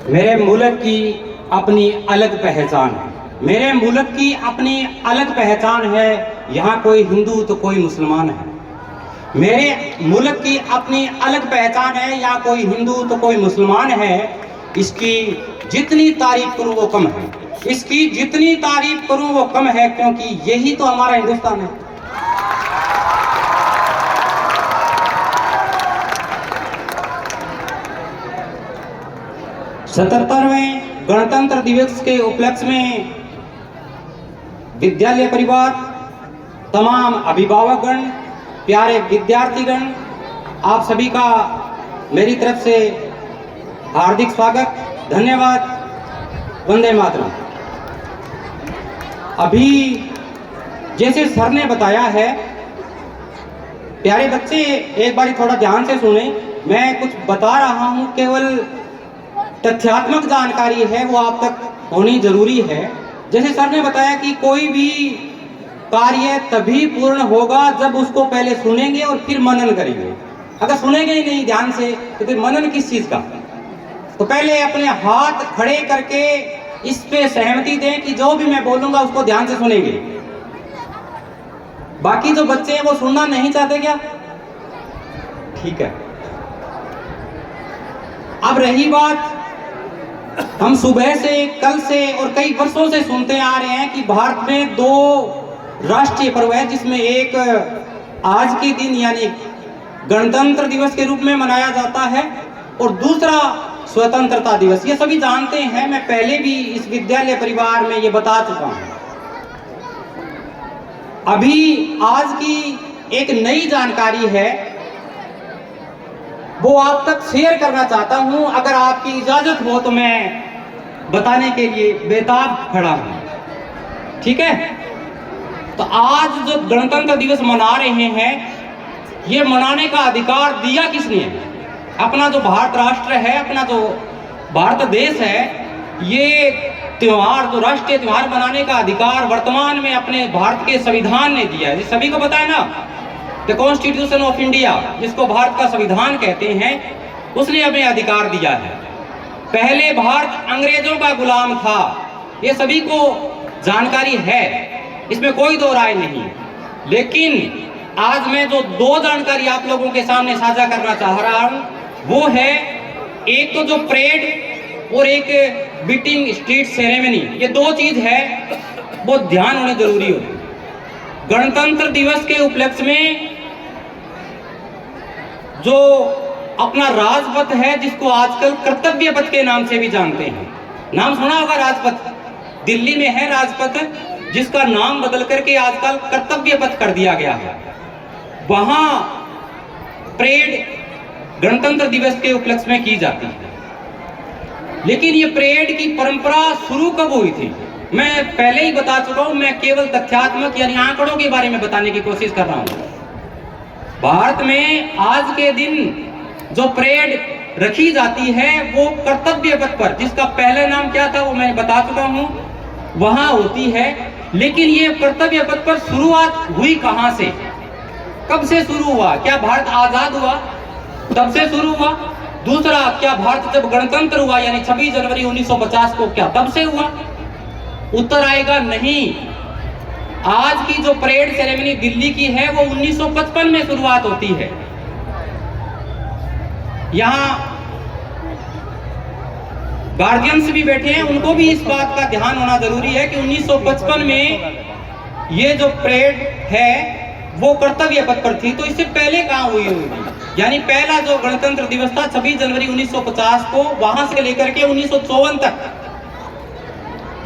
मेरे मुल्क की अपनी अलग पहचान है। मेरे मुल्क की अपनी अलग पहचान है। यहाँ कोई हिंदू तो कोई मुसलमान है। मेरे मुल्क की अपनी अलग पहचान है। यहाँ कोई हिंदू तो कोई मुसलमान है। इसकी जितनी तारीफ करूँ वो कम है। इसकी जितनी तारीफ करूँ वो कम है, क्योंकि यही तो हमारा हिंदुस्तान है। सतहत्तरवें गणतंत्र दिवस के उपलक्ष्य में विद्यालय परिवार, तमाम अभिभावकगण, प्यारे विद्यार्थीगण, आप सभी का मेरी तरफ से हार्दिक स्वागत, धन्यवाद। वंदे मातरम। अभी जैसे सर ने बताया है, प्यारे बच्चे एक बारी थोड़ा ध्यान से सुने। मैं कुछ बता रहा हूँ, केवल तथ्यात्मक जानकारी है, वो आप तक होनी जरूरी है। जैसे सर ने बताया कि कोई भी कार्य तभी पूर्ण होगा जब उसको पहले सुनेंगे और फिर मनन करेंगे। अगर सुनेंगे ही नहीं ध्यान से तो फिर मनन किस चीज का? तो पहले अपने हाथ खड़े करके इस पे सहमति दें कि जो भी मैं बोलूंगा उसको ध्यान से सुनेंगे। बाकी जो बच्चे हैं वो सुनना नहीं चाहते क्या? ठीक है। अब रही बात, हम सुबह से, कल से और कई वर्षों से सुनते आ रहे हैं कि भारत में दो राष्ट्रीय पर्व है, जिसमें एक आज के दिन यानी गणतंत्र दिवस के रूप में मनाया जाता है और दूसरा स्वतंत्रता दिवस। ये सभी जानते हैं, मैं पहले भी इस विद्यालय परिवार में ये बता चुका हूं। अभी आज की एक नई जानकारी है, वो आप तक शेयर करना चाहता हूं। अगर आपकी इजाजत हो तो मैं बताने के लिए बेताब खड़ा हूं। ठीक है? तो आज जो गणतंत्र दिवस मना रहे हैं, ये मनाने का अधिकार दिया किसने है? अपना जो भारत राष्ट्र है, अपना जो भारत देश है, ये त्योहार, जो राष्ट्रीय त्योहार मनाने का अधिकार वर्तमान में अपने भारत के संविधान ने दिया है। सभी को पता है ना, द कॉन्स्टिट्यूशन ऑफ इंडिया, जिसको भारत का संविधान कहते हैं, उसने हमें अधिकार दिया है। पहले भारत अंग्रेजों का गुलाम था, ये सभी को जानकारी है, इसमें कोई दो राय नहीं। लेकिन आज मैं जो दो जानकारी आप लोगों के सामने साझा करना चाह रहा हूं, वो है एक तो जो परेड और एक बीटिंग स्ट्रीट सेरेमनी। ये दो चीज है, वो ध्यान होने जरूरी हो। गणतंत्र दिवस के उपलक्ष्य में जो अपना राजपथ है, जिसको आजकल कर्तव्य पथ के नाम से भी जानते हैं, नाम सुना होगा राजपथ, दिल्ली में है राजपथ, जिसका नाम बदल करके आजकल कर्तव्य पथ कर दिया गया है। वहां परेड गणतंत्र दिवस के उपलक्ष्य में की जाती है। लेकिन ये परेड की परंपरा शुरू कब हुई थी, मैं पहले ही बता चुका हूं। मैं केवल तथ्यात्मक यानी आंकड़ों के बारे में बताने की कोशिश कर रहा हूं। भारत में आज के दिन जो परेड रखी जाती है, वो कर्तव्य पथ पर, जिसका पहला नाम क्या था वो मैं बता चुका हूं, वहां होती है। लेकिन ये कर्तव्य पथ पर शुरुआत हुई कहां से, कब से शुरू हुआ? क्या भारत आजाद हुआ तब से शुरू हुआ? दूसरा, क्या भारत जब गणतंत्र हुआ यानी 26 जनवरी 1950 को, क्या तब से हुआ? उत्तर आएगा नहीं। आज की जो परेड सेरेमनी दिल्ली की है, वो 1955 में शुरुआत होती है। यहां गार्जियंस भी बैठे हैं, उनको भी इस बात का ध्यान होना जरूरी है कि 1955 में ये जो परेड है वो कर्तव्य पथ पर थी। तो इससे पहले कहां हुई होगी? यानी पहला जो गणतंत्र दिवस था 26 जनवरी 1950 को, वहां से लेकर के 1954 तक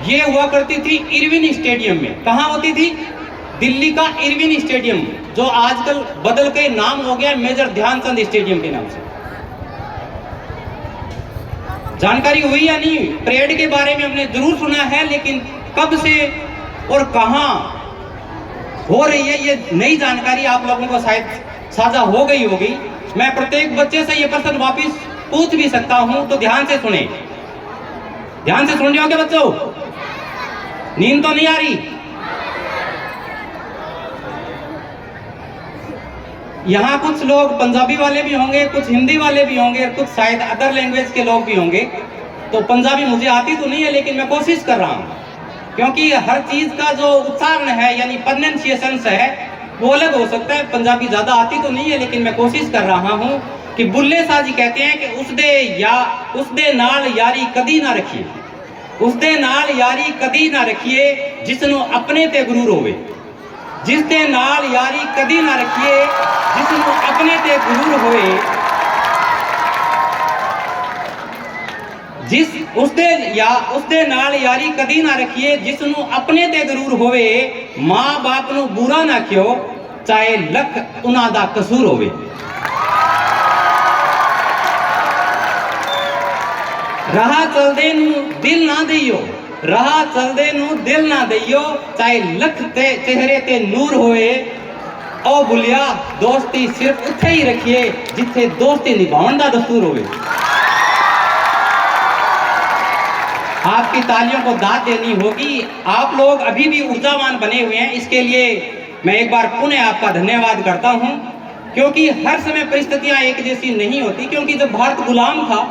ये हुआ करती थी इरविन स्टेडियम में। कहां होती थी? दिल्ली का इरविन स्टेडियम, जो आजकल बदल के नाम हो गया मेजर ध्यानचंद स्टेडियम के नाम से। जानकारी हुई या नहीं? परेड के बारे में हमने जरूर सुना है, लेकिन कब से और कहां हो रही है, ये नई जानकारी आप लोगों को शायद साझा हो गई होगी। मैं प्रत्येक बच्चे से ये प्रश्न वापिस पूछ भी सकता हूं, तो ध्यान से सुने। ध्यान से सुन रहे हो क्या बच्चों? नींद तो नहीं आ रही? यहाँ कुछ लोग पंजाबी वाले भी होंगे, कुछ हिंदी वाले भी होंगे, कुछ शायद अदर लैंग्वेज के लोग भी होंगे। तो पंजाबी मुझे आती तो नहीं है, लेकिन मैं कोशिश कर रहा हूँ, क्योंकि हर चीज़ का जो उच्चारण है यानी प्रोनाउंसिएशंस है वो अलग हो सकता है। पंजाबी ज़्यादा आती तो नहीं है, लेकिन मैं कोशिश कर रहा हूँ कि बुल्ले शाह जी कहते हैं कि उसदे नाल यारी कदी ना रखिए, उसदे नाल यारी कदी ना रखिए जिसनों अपने ते गुरूर होवे, जिसदे नाल यारी कदी ना रखिए जिसनों अपने ते गुरूर होवे, उसदे नाल यारी कदी ना रखिए जिसनों अपने ते गुरूर होवे, मां बाप नूं बुरा ना क्यों चाहे लख उन्हां दा कसूर होवे। राह चलदे नूं दिल ना दईओ, राह चलदे नूं दिल ना दईओ चाहे लख ते चेहरे ते नूर होए, ओ बुलिया दोस्ती सिर्फ उत्थे ही रखिए जिथे दोस्ती निभाउण दा दस्तूर होवे। आपकी तालियों को दाद देनी होगी। आप लोग अभी भी ऊर्जावान बने हुए हैं, इसके लिए मैं एक बार पुनः आपका धन्यवाद करता हूं, क्योंकि हर समय परिस्थितियां एक जैसी नहीं होती। क्योंकि जब भारत गुलाम था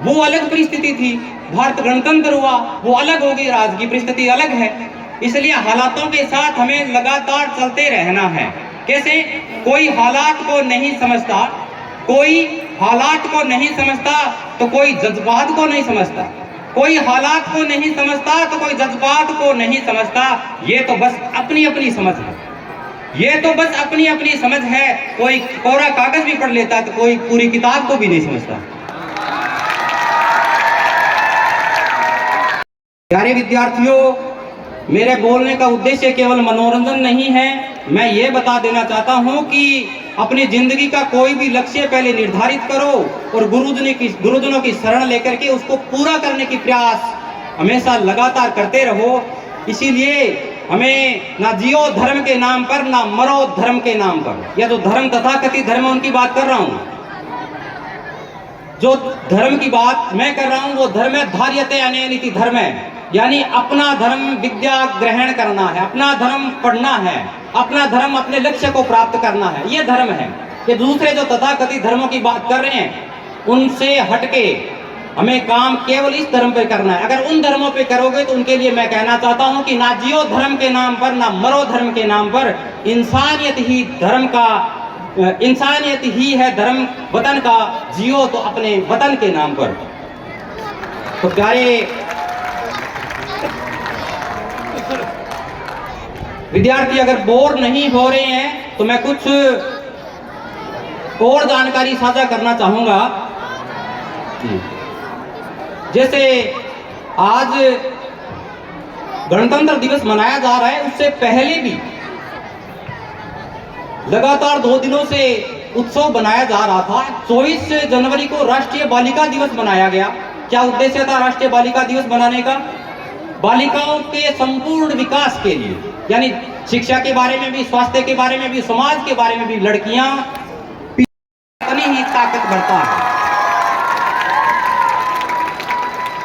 वो अलग परिस्थिति थी, भारत गणतंत्र हुआ वो अलग हो गई, आज की परिस्थिति अलग है। इसलिए हालातों के साथ हमें लगातार चलते रहना है। कैसे? कोई हालात को नहीं समझता, कोई हालात को नहीं समझता तो कोई जज्बात को नहीं समझता, कोई हालात को नहीं समझता तो कोई जज्बात को नहीं समझता। ये तो बस अपनी अपनी समझ है, ये तो बस अपनी अपनी समझ है। कोई कोरा कागज भी पढ़ लेता तो कोई पूरी किताब को भी नहीं समझता। प्यारे विद्यार्थियों, मेरे बोलने का उद्देश्य केवल मनोरंजन नहीं है। मैं ये बता देना चाहता हूँ कि अपनी जिंदगी का कोई भी लक्ष्य पहले निर्धारित करो और गुरुजनों की शरण लेकर के उसको पूरा करने की प्रयास हमेशा लगातार करते रहो। इसीलिए हमें ना जियो धर्म के नाम पर, ना मरो धर्म के नाम पर। यह जो धर्म तथाकथित धर्म उनकी बात कर रहा हूँ, जो धर्म की बात मैं कर रहा हूँ वो धर्म है धार्यते अनयनिति धर्म है, यानी अपना धर्म विद्या ग्रहण करना है, अपना धर्म पढ़ना है, अपना धर्म अपने लक्ष्य को प्राप्त करना है, ये धर्म है। ये दूसरे जो तथाकथित धर्मों की बात कर रहे हैं उनसे हटके हमें काम केवल इस धर्म पे करना है। अगर उन धर्मों पे करोगे तो उनके लिए मैं कहना चाहता हूं कि ना जियो धर्म के नाम पर, ना मरो धर्म के नाम पर। इंसानियत ही धर्म का, इंसानियत ही है धर्म वतन का, जियो तो अपने वतन के नाम पर। तो प्यारे विद्यार्थी, अगर बोर नहीं हो रहे हैं तो मैं कुछ और जानकारी साझा करना चाहूंगा। जैसे आज गणतंत्र दिवस मनाया जा रहा है, उससे पहले भी लगातार 2 दिनों से उत्सव बनाया जा रहा था। 24 जनवरी को राष्ट्रीय बालिका दिवस मनाया गया। क्या उद्देश्य था राष्ट्रीय बालिका दिवस मनाने का? बालिकाओं के संपूर्ण विकास के लिए, यानी शिक्षा के बारे में भी, स्वास्थ्य के बारे में भी, समाज के बारे में भी लड़कियां उतनी ही ताकत बढ़ता है।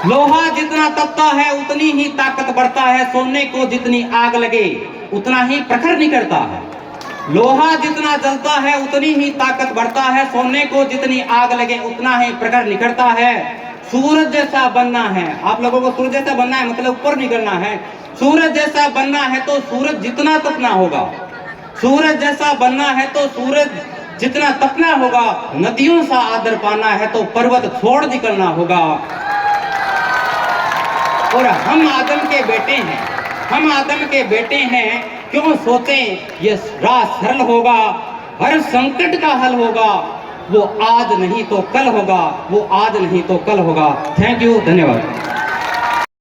लोहा जितना तपता है उतनी ही ताकत बढ़ता है, सोने को जितनी आग लगे उतना ही प्रखर निकलता है। लोहा जितना जलता है उतनी ही ताकत बढ़ता है, सोने को जितनी आग लगे उतना ही प्रखर निकलता है। सूरज जैसा बनना है, आप लोगों को सूरज जैसा बनना है मतलब ऊपर निकलना है। सूरज जैसा बनना है तो सूरज जितना तपना होगा, सूरज जैसा बनना है तो सूरज जितना तपना होगा। नदियों सा आदर पाना है तो पर्वत छोड़ निकलना होगा। और हम आदम के बेटे हैं, हम आदम के बेटे हैं, क्यों सोचें ये राह सरल होगा, हर संकट का हल होगा। वो आज नहीं तो कल होगा, वो आज नहीं तो कल होगा। थैंक यू, धन्यवाद।